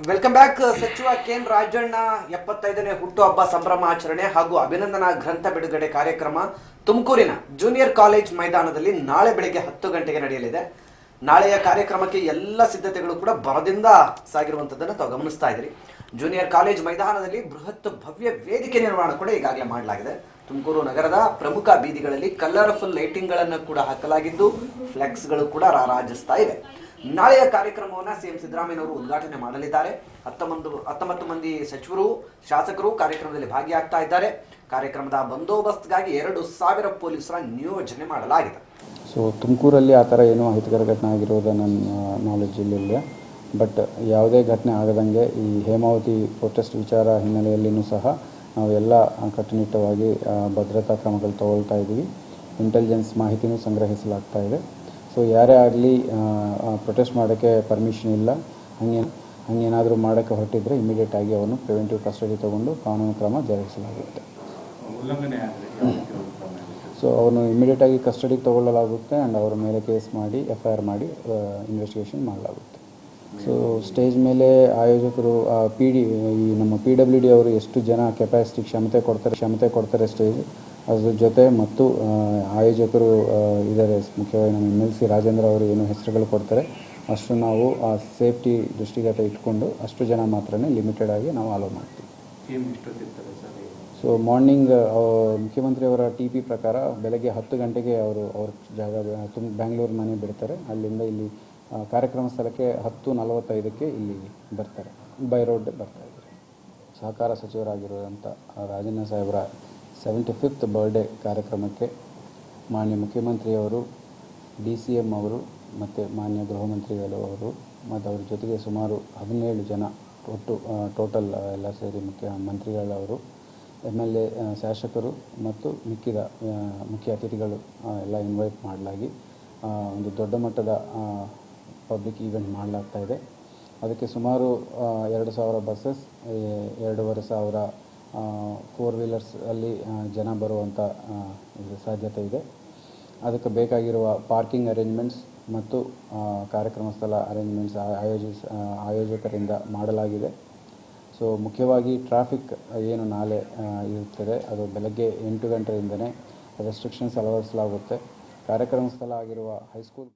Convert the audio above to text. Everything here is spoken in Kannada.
Welcome back. ಸಚಿವ ಕೆಎನ್ ರಾಜಣ್ಣ 75ನೇ ಹುಟ್ಟುಹಬ್ಬ ಸಂಭ್ರಮಾಚರಣೆ ಹಾಗೂ ಅಭಿನಂದನಾ ಗ್ರಂಥ ಬಿಡುಗಡೆ ಕಾರ್ಯಕ್ರಮ ತುಮಕೂರಿನ ಜೂನಿಯರ್ ಕಾಲೇಜ್ ಮೈದಾನದಲ್ಲಿ ನಾಳೆ ಬೆಳಗ್ಗೆ 10 ಗಂಟೆಗೆ ನಡೆಯಲಿದೆ. ನಾಳೆಯ ಕಾರ್ಯಕ್ರಮಕ್ಕೆ ಎಲ್ಲ ಸಿದ್ಧತೆಗಳು ಕೂಡ ಭರದಿಂದ ಸಾಗಿರುವಂಥದ್ದನ್ನು ತಾವು ಗಮನಿಸ್ತಾ ಇದ್ದೀರಿ. ಜೂನಿಯರ್ ಕಾಲೇಜ್ ಮೈದಾನದಲ್ಲಿ ಬೃಹತ್ ಭವ್ಯ ವೇದಿಕೆ ನಿರ್ಮಾಣ ಕೂಡ ಈಗಾಗಲೇ ಮಾಡಲಾಗಿದೆ. ತುಮಕೂರು ನಗರದ ಪ್ರಮುಖ ಬೀದಿಗಳಲ್ಲಿ ಕಲರ್ಫುಲ್ ಲೈಟಿಂಗ್ಗಳನ್ನು ಕೂಡ ಹಾಕಲಾಗಿದ್ದು ಫ್ಲೆಕ್ಸ್ಗಳು ಕೂಡ ರಾರಾಜಿಸ್ತಾ ಇವೆ. ನಾಳೆಯ ಕಾರ್ಯಕ್ರಮವನ್ನು ಸಿಎಂ ಸಿದ್ದರಾಮಯ್ಯನವರು ಉದ್ಘಾಟನೆ ಮಾಡಲಿದ್ದಾರೆ. 19 ಮಂದಿ ಸಚಿವರು ಶಾಸಕರು ಕಾರ್ಯಕ್ರಮದಲ್ಲಿ ಭಾಗಿಯಾಗ್ತಾ ಇದ್ದಾರೆ. ಕಾರ್ಯಕ್ರಮದ ಬಂದೋಬಸ್ತ್ಗಾಗಿ 2,000 ಪೊಲೀಸರ ನಿಯೋಜನೆ ಮಾಡಲಾಗಿದೆ. ಸೊ ತುಮಕೂರಲ್ಲಿ ಆ ಥರ ಏನೂ ಅಹಿತಕರ ಘಟನೆ ಆಗಿರೋದು ನನ್ನ ನಾಲೆಡ್ಜ್ ಇಲ್ಲ. ಬಟ್ ಯಾವುದೇ ಘಟನೆ ಆಗದಂಗೆ ಈ ಹೇಮಾವತಿ ಪ್ರೊಟೆಸ್ಟ್ ವಿಚಾರ ಹಿನ್ನೆಲೆಯಲ್ಲಿಯೂ ಸಹ ನಾವೆಲ್ಲ ಕಟ್ಟುನಿಟ್ಟವಾಗಿ ಭದ್ರತಾ ಕ್ರಮಗಳು ತಗೊಳ್ತಾ ಇದ್ದೀವಿ. ಇಂಟೆಲಿಜೆನ್ಸ್ ಮಾಹಿತಿನೂ ಸಂಗ್ರಹಿಸಲಾಗ್ತಾ ಇದೆ. ಸೊ ಯಾರೇ ಆಗಲಿ ಪ್ರೊಟೆಸ್ಟ್ ಮಾಡೋಕ್ಕೆ ಪರ್ಮಿಷನ್ ಇಲ್ಲ, ಹಂಗೇನಾದರೂ ಮಾಡೋಕ್ಕೆ ಹೊರಟಿದ್ರೆ ಇಮಿಡಿಯೇಟಾಗಿ ಅವನು ಪ್ರಿವೆಂಟಿವ್ ಕಸ್ಟಡಿ ತೊಗೊಂಡು ಕಾನೂನು ಕ್ರಮ ಜರುಗಿಸಲಾಗುತ್ತೆ. ಸೊ ಅವನು ಇಮಿಡಿಯೇಟಾಗಿ ಕಸ್ಟಡಿಗೆ ತೊಗೊಳ್ಳಲಾಗುತ್ತೆ ಆ್ಯಂಡ್ ಅವರ ಮೇಲೆ ಕೇಸ್ ಮಾಡಿ FIR ಮಾಡಿ ಇನ್ವೆಸ್ಟಿಗೇಷನ್ ಮಾಡಲಾಗುತ್ತೆ. ಸೊ ಸ್ಟೇಜ್ ಮೇಲೆ ಆಯೋಜಕರು ಈ ನಮ್ಮ PWD ಅವರು ಎಷ್ಟು ಜನ ಕೆಪಾಸಿಟಿ ಕ್ಷಮತೆ ಕೊಡ್ತಾರೆ ಸ್ಟೇಜ್, ಅದ್ರ ಜೊತೆ ಮತ್ತು ಆಯೋಜಕರು ಇದ್ದಾರೆ. ಮುಖ್ಯವಾಗಿ ನಮ್ಮ MLC ರಾಜೇಂದ್ರ ಅವರು ಏನು ಹೆಸರುಗಳು ಕೊಡ್ತಾರೆ ಅಷ್ಟು ನಾವು ಆ ಸೇಫ್ಟಿ ದೃಷ್ಟಿಗತ ಇಟ್ಕೊಂಡು ಅಷ್ಟು ಜನ ಮಾತ್ರನೇ ಲಿಮಿಟೆಡಾಗಿ ನಾವು ಅಲೋ ಮಾಡ್ತೀವಿ. ಸೊ ಮಾರ್ನಿಂಗ್ ಮುಖ್ಯಮಂತ್ರಿಯವರ TP ಪ್ರಕಾರ ಬೆಳಗ್ಗೆ 10 ಗಂಟೆಗೆ ಅವ್ರ ಜಾಗ ಬ್ಯಾಂಗ್ಳೂರು ಮನೆ ಬಿಡ್ತಾರೆ. ಅಲ್ಲಿಂದ ಇಲ್ಲಿ ಕಾರ್ಯಕ್ರಮ ಸ್ಥಳಕ್ಕೆ 10:45ಕ್ಕೆ ಇಲ್ಲಿ ಬರ್ತಾರೆ, ಬೈ ರೋಡ್ ಬರ್ತಾ ಇದ್ದಾರೆ. ಸಹಕಾರ ಸಚಿವರಾಗಿರುವಂಥ ರಾಜಣ್ಣ ಸಾಹೇಬರ 75th ಬರ್ಡೇ ಕಾರ್ಯಕ್ರಮಕ್ಕೆ ಮಾನ್ಯ ಮುಖ್ಯಮಂತ್ರಿಯವರು, DCM ಅವರು ಮತ್ತು ಮಾನ್ಯ ಗೃಹ ಮಂತ್ರಿಗಳು ಅವರು ಮತ್ತು ಅವ್ರ ಜೊತೆಗೆ ಸುಮಾರು 17 ಜನ ಟೋಟಲ್ ಎಲ್ಲ ಸೇರಿ ಮಂತ್ರಿಗಳವರು, MLA ಶಾಸಕರು ಮತ್ತು ಮಿಕ್ಕಿದ ಮುಖ್ಯ ಅತಿಥಿಗಳು ಎಲ್ಲ ಇನ್ವೈಟ್ ಮಾಡಲಾಗಿ ಒಂದು ದೊಡ್ಡ ಮಟ್ಟದ ಪಬ್ಲಿಕ್ ಈವೆಂಟ್ ಮಾಡಲಾಗ್ತಾ ಇದೆ. ಅದಕ್ಕೆ ಸುಮಾರು 2,000 ಬಸ್ಸಸ್, 2,500 4 ವೀಲರ್ಸ್ ಅಲ್ಲಿ ಜನ ಬರುವಂಥ ಸಾಧ್ಯತೆ ಇದೆ. ಅದಕ್ಕೆ ಬೇಕಾಗಿರುವ ಪಾರ್ಕಿಂಗ್ ಅರೇಂಜ್ಮೆಂಟ್ಸ್ ಮತ್ತು ಕಾರ್ಯಕ್ರಮ ಸ್ಥಳ ಅರೇಂಜ್ಮೆಂಟ್ಸ್ ಆಯೋಜಕರಿಂದ ಮಾಡಲಾಗಿದೆ. ಸೊ ಮುಖ್ಯವಾಗಿ ಟ್ರಾಫಿಕ್ ಏನು ನಾಳೆ ಇರುತ್ತದೆ ಅದು ಬೆಳಗ್ಗೆ 8 ಗಂಟೆಯಿಂದನೇ ರೆಸ್ಟ್ರಿಕ್ಷನ್ಸ್ ಅಳವಡಿಸಲಾಗುತ್ತೆ. ಕಾರ್ಯಕ್ರಮ ಸ್ಥಳ ಆಗಿರುವ ಹೈಸ್ಕೂಲ್